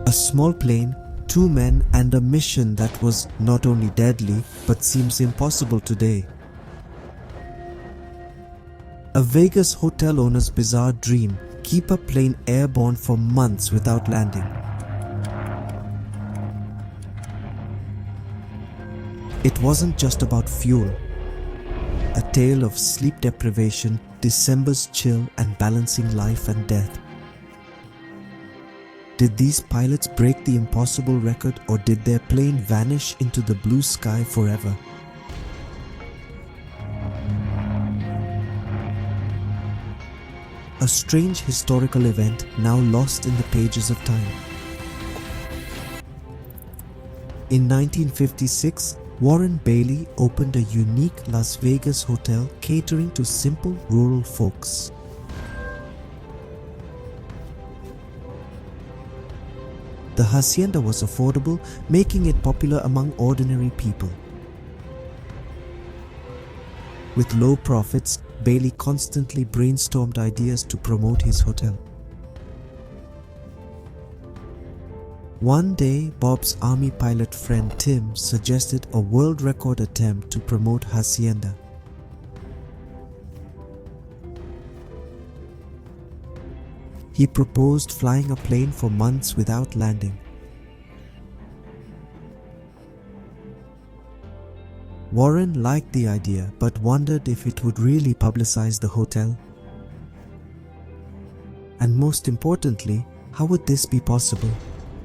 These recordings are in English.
A small plane, 2 men, and a mission that was not only deadly but seems impossible today. A Vegas hotel owner's bizarre dream: keep a plane airborne for months without landing. It wasn't just about fuel. A tale of sleep deprivation, December's chill, and balancing life and death. Did these pilots break the impossible record, or did their plane vanish into the blue sky forever? A strange historical event now lost in the pages of time. In 1956, Warren Bailey opened a unique Las Vegas hotel catering to simple rural folks. The hacienda was affordable, making it popular among ordinary people. With low profits, Bailey constantly brainstormed ideas to promote his hotel. One day, Bob's army pilot friend Tim suggested a world record attempt to promote hacienda. He proposed flying a plane for months without landing. Warren liked the idea but wondered if it would really publicize the hotel. And most importantly, how would this be possible?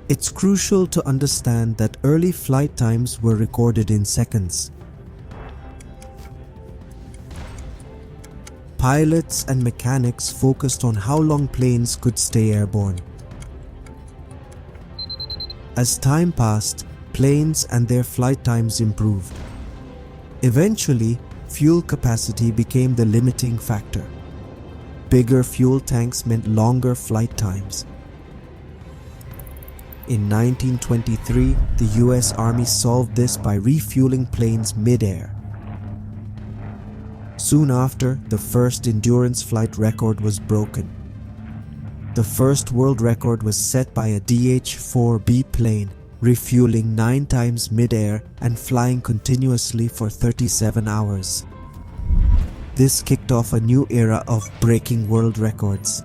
It's crucial to understand that early flight times were recorded in seconds. Pilots and mechanics focused on how long planes could stay airborne. As time passed, planes and their flight times improved. Eventually, fuel capacity became the limiting factor. Bigger fuel tanks meant longer flight times. In 1923, the US Army solved this by refueling planes mid-air. Soon after, the first endurance flight record was broken. The first world record was set by a DH-4B plane, refueling 9 times mid-air and flying continuously for 37 hours. This kicked off a new era of breaking world records.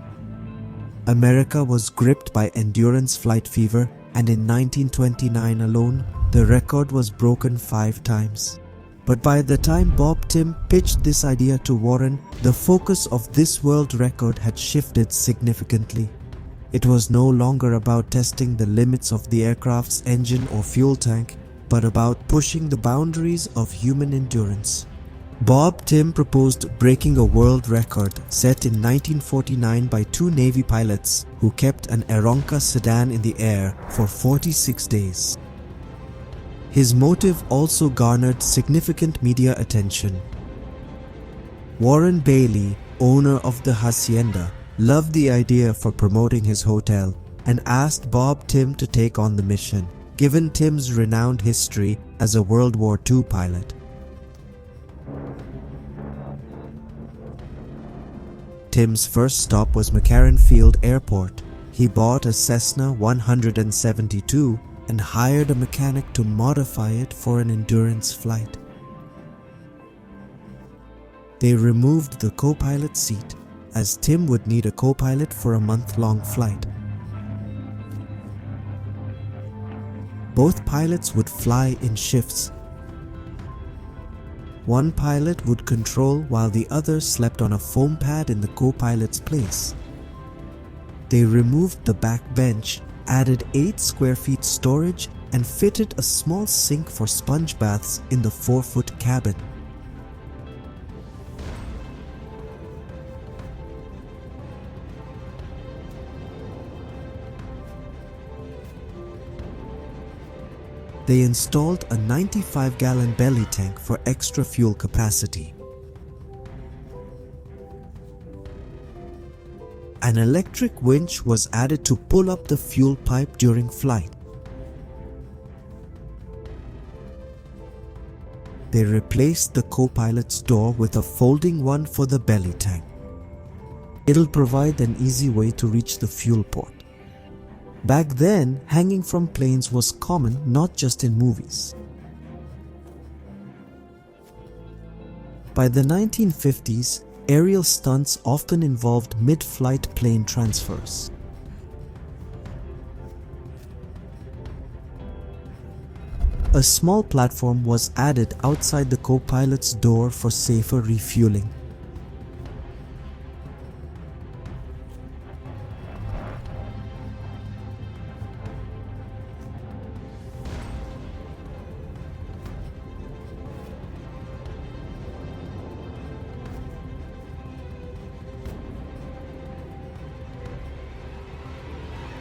America was gripped by endurance flight fever, and in 1929 alone, the record was broken 5 times. But by the time Bob Tim pitched this idea to Warren, the focus of this world record had shifted significantly. It was no longer about testing the limits of the aircraft's engine or fuel tank, but about pushing the boundaries of human endurance. Bob Tim proposed breaking a world record set in 1949 by 2 Navy pilots who kept an Aeronca sedan in the air for 46 days. His motive also garnered significant media attention. Warren Bailey, owner of the hacienda, loved the idea for promoting his hotel and asked Bob Tim to take on the mission, given Tim's renowned history as a World War II pilot. Tim's first stop was McCarran Field Airport. He bought a Cessna 172 and hired a mechanic to modify it for an endurance flight. They removed the co-pilot seat, as Tim would need a co-pilot for a month-long flight. Both pilots would fly in shifts. One pilot would control while the other slept on a foam pad in the co-pilot's place. They removed the back bench, added 8 square feet storage, and fitted a small sink for sponge baths in the 4-foot cabin. They installed a 95-gallon belly tank for extra fuel capacity. An electric winch was added to pull up the fuel pipe during flight. They replaced the co-pilot's door with a folding one for the belly tank. It'll provide an easy way to reach the fuel port. Back then, hanging from planes was common, not just in movies. By the 1950s, aerial stunts often involved mid-flight plane transfers. A small platform was added outside the co-pilot's door for safer refueling.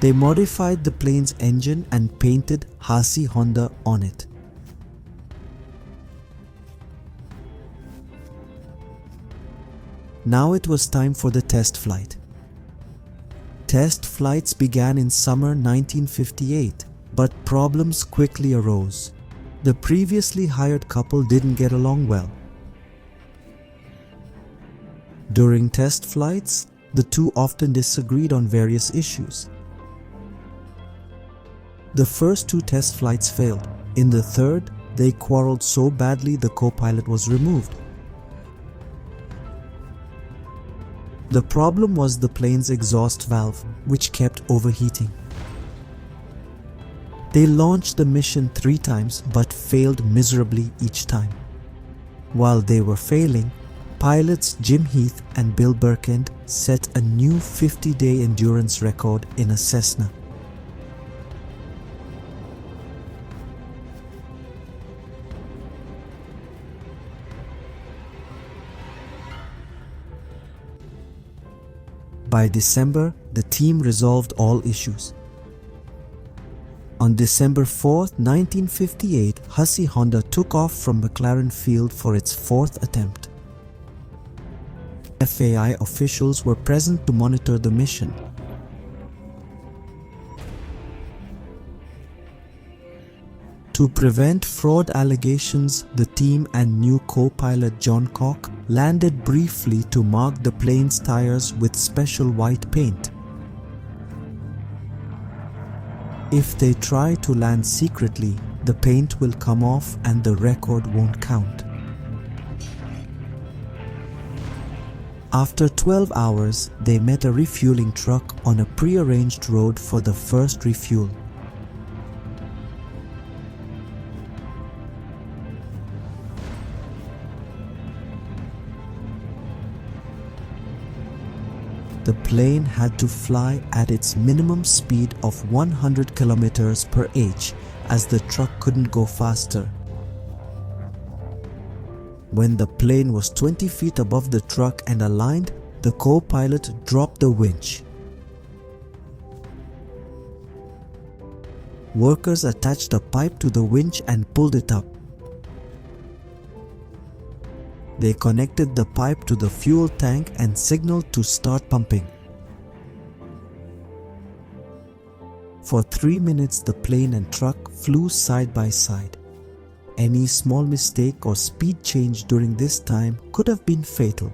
They modified the plane's engine and painted Hasi Honda on it. Now it was time for the test flight. Test flights began in summer 1958, but problems quickly arose. The previously hired couple didn't get along well. During test flights, the two often disagreed on various issues. The first two test flights failed. In the third, they quarreled so badly the co-pilot was removed. The problem was the plane's exhaust valve, which kept overheating. They launched the mission 3 times but failed miserably each time. While they were failing, pilots Jim Heath and Bill Birkend set a new 50-day endurance record in a Cessna. By December, the team resolved all issues. On December 4, 1958, Hasi Honda took off from McLaren Field for its 4th attempt. FAI officials were present to monitor the mission. To prevent fraud allegations, the team and new co-pilot John Koch landed briefly to mark the plane's tires with special white paint. If they try to land secretly, the paint will come off and the record won't count. After 12 hours, they met a refueling truck on a pre-arranged road for the first refuel. The plane had to fly at its minimum speed of 100 km per h as the truck couldn't go faster. When the plane was 20 feet above the truck and aligned, the co-pilot dropped the winch. Workers attached a pipe to the winch and pulled it up. They connected the pipe to the fuel tank and signaled to start pumping. For 3 minutes, the plane and truck flew side by side. Any small mistake or speed change during this time could have been fatal.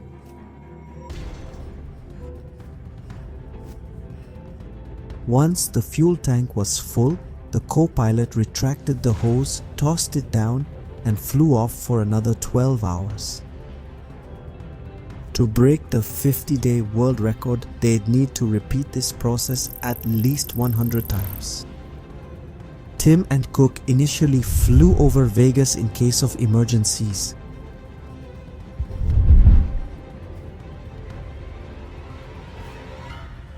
Once the fuel tank was full, the co-pilot retracted the hose, tossed it down, and flew off for another 12 hours. To break the 50-day world record, they'd need to repeat this process at least 100 times. Tim and Cook initially flew over Vegas in case of emergencies.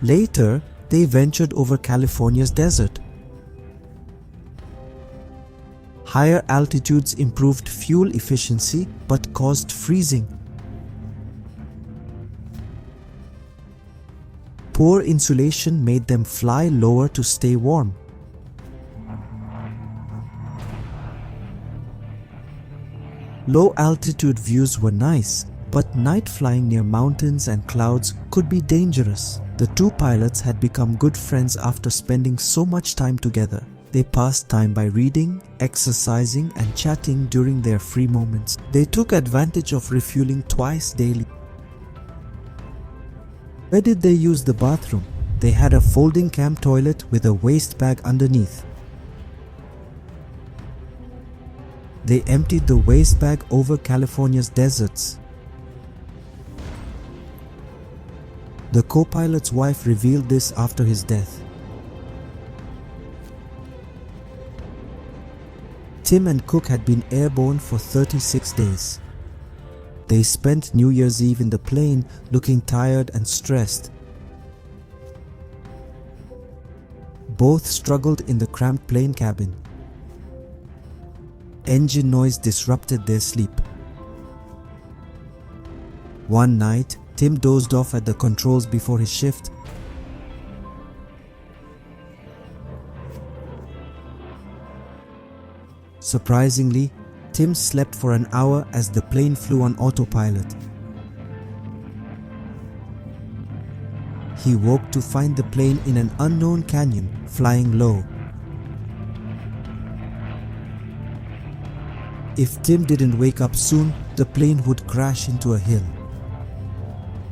Later, they ventured over California's desert. Higher altitudes improved fuel efficiency but caused freezing. Poor insulation made them fly lower to stay warm. Low-altitude views were nice, but night flying near mountains and clouds could be dangerous. The two pilots had become good friends after spending so much time together. They passed time by reading, exercising, and chatting during their free moments. They took advantage of refueling twice daily. Where did they use the bathroom? They had a folding camp toilet with a waste bag underneath. They emptied the waste bag over California's deserts. The co-pilot's wife revealed this after his death. Tim and Cook had been airborne for 36 days. They spent New Year's Eve in the plane looking tired and stressed. Both struggled in the cramped plane cabin. Engine noise disrupted their sleep. One night, Tim dozed off at the controls before his shift. Surprisingly, Tim slept for an hour as the plane flew on autopilot. He woke to find the plane in an unknown canyon, flying low. If Tim didn't wake up soon, the plane would crash into a hill.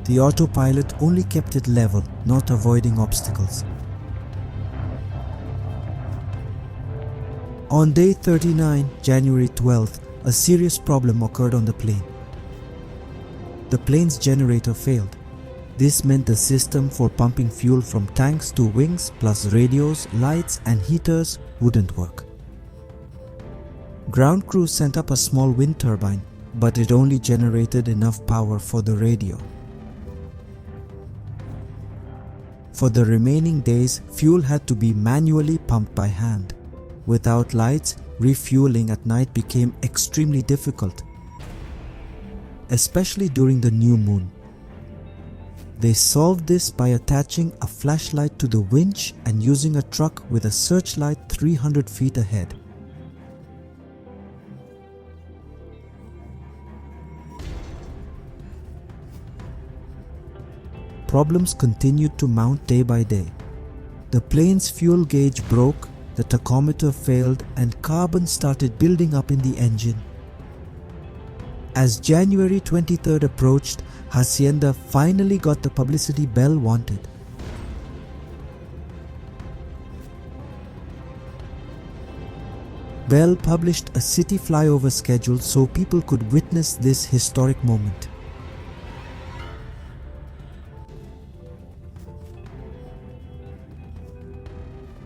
The autopilot only kept it level, not avoiding obstacles. On day 39, January 12th, a serious problem occurred on the plane. The plane's generator failed. This meant the system for pumping fuel from tanks to wings, plus radios, lights, and heaters, wouldn't work. Ground crew sent up a small wind turbine, but it only generated enough power for the radio. For the remaining days, fuel had to be manually pumped by hand. Without lights, refueling at night became extremely difficult, especially during the new moon. They solved this by attaching a flashlight to the winch and using a truck with a searchlight 300 feet ahead. Problems continued to mount day by day. The plane's fuel gauge broke, the tachometer failed, and carbon started building up in the engine. As January 23rd approached, Hacienda finally got the publicity Bell wanted. Bell published a city flyover schedule so people could witness this historic moment.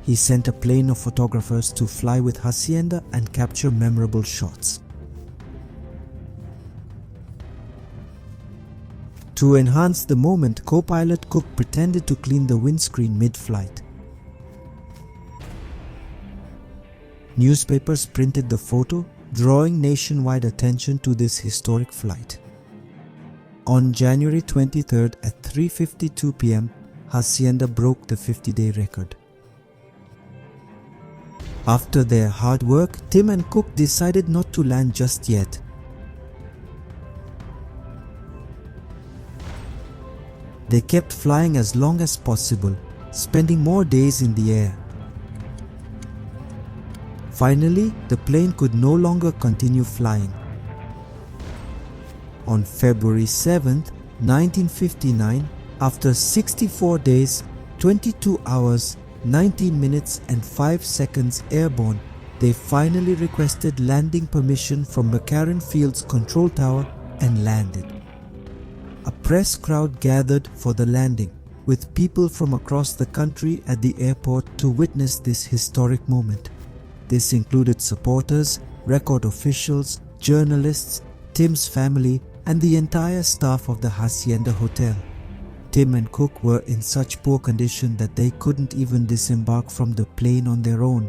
He sent a plane of photographers to fly with Hacienda and capture memorable shots. To enhance the moment, co-pilot Cook pretended to clean the windscreen mid-flight. Newspapers printed the photo, drawing nationwide attention to this historic flight. On January 23rd at 3:52 p.m., Hacienda broke the 50-day record. After their hard work, Tim and Cook decided not to land just yet. They kept flying as long as possible, spending more days in the air. Finally, the plane could no longer continue flying. On February 7th, 1959, after 64 days, 22 hours, 19 minutes and 5 seconds airborne, they finally requested landing permission from McCarran Field's control tower and landed. A press crowd gathered for the landing, with people from across the country at the airport to witness this historic moment. This included supporters, record officials, journalists, Tim's family, and the entire staff of the Hacienda Hotel. Tim and Cook were in such poor condition that they couldn't even disembark from the plane on their own.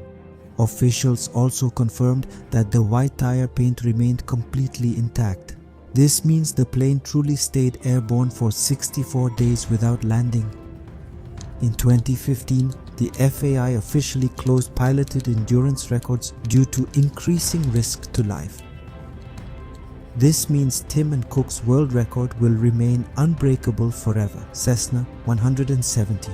Officials also confirmed that the white tire paint remained completely intact. This means the plane truly stayed airborne for 64 days without landing. In 2015, the FAI officially closed piloted endurance records due to increasing risk to life. This means Tim and Cook's world record will remain unbreakable forever. Cessna 170.